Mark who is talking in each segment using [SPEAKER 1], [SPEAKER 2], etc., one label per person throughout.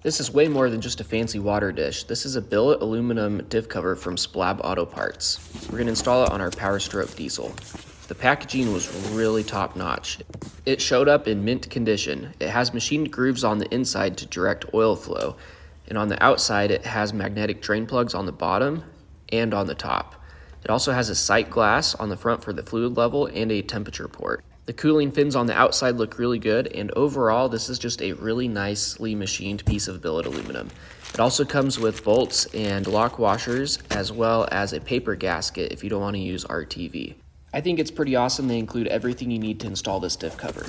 [SPEAKER 1] This is way more than just a fancy water dish. This is a billet aluminum diff cover from Spelab Auto Parts. We're going to install it on our powerstroke diesel. The packaging was really top notch. It showed up in mint condition. It has machined grooves on the inside to direct oil flow, and on the outside it has magnetic drain plugs on the bottom and on the top. It also has a sight glass on the front for the fluid level and a temperature port. The cooling fins on the outside look really good, and overall this is just a really nicely machined piece of billet aluminum. It also comes with bolts and lock washers, as well as a paper gasket if you don't want to use RTV. I think it's pretty awesome they include everything you need to install this diff cover.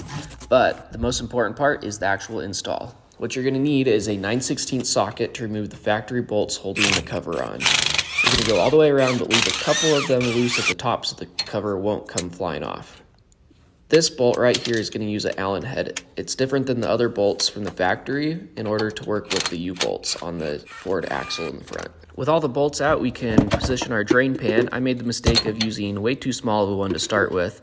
[SPEAKER 1] But the most important part is the actual install. What you're going to need is a 9/16 socket to remove the factory bolts holding the cover on. You're going to go all the way around but leave a couple of them loose at the top so the cover won't come flying off. This bolt right here is going to use an Allen head. It's different than the other bolts from the factory in order to work with the U-bolts on the Ford axle in the front. With all the bolts out, we can position our drain pan. I made the mistake of using way too small of a one to start with,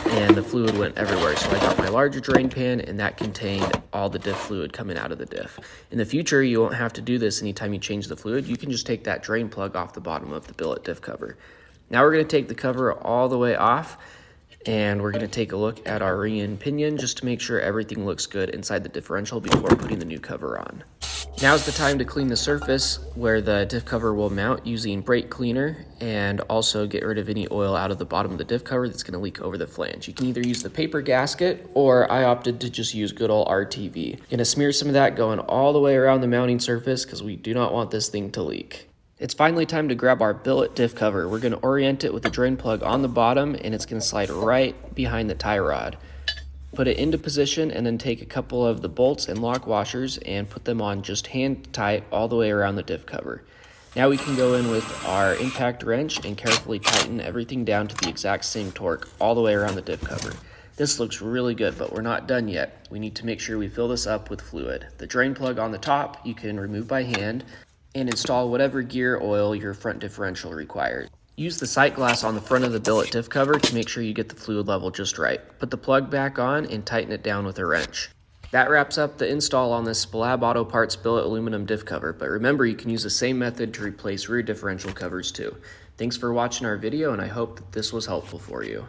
[SPEAKER 1] and the fluid went everywhere. So I got my larger drain pan, and that contained all the diff fluid coming out of the diff. In the future, you won't have to do this anytime you change the fluid. You can just take that drain plug off the bottom of the billet diff cover. Now we're going to take the cover all the way off, and we're going to take a look at our ring and pinion just to make sure everything looks good inside the differential before putting the new cover on. Now's the time to clean the surface where the diff cover will mount using brake cleaner, and also get rid of any oil out of the bottom of the diff cover that's going to leak over the flange. You can either use the paper gasket, or I opted to just use good old RTV. I'm going to smear some of that going all the way around the mounting surface because we do not want this thing to leak. It's finally time to grab our billet diff cover. We're going to orient it with the drain plug on the bottom, and it's going to slide right behind the tie rod. Put it into position, and then take a couple of the bolts and lock washers and put them on just hand tight all the way around the diff cover. Now we can go in with our impact wrench and carefully tighten everything down to the exact same torque all the way around the diff cover. This looks really good, but we're not done yet. We need to make sure we fill this up with fluid. The drain plug on the top you can remove by hand, and install whatever gear oil your front differential requires. Use the sight glass on the front of the billet diff cover to make sure you get the fluid level just right. Put the plug back on and tighten it down with a wrench. That wraps up the install on this Spelab Auto Parts billet aluminum diff cover, but remember you can use the same method to replace rear differential covers too. Thanks for watching our video, and I hope that this was helpful for you.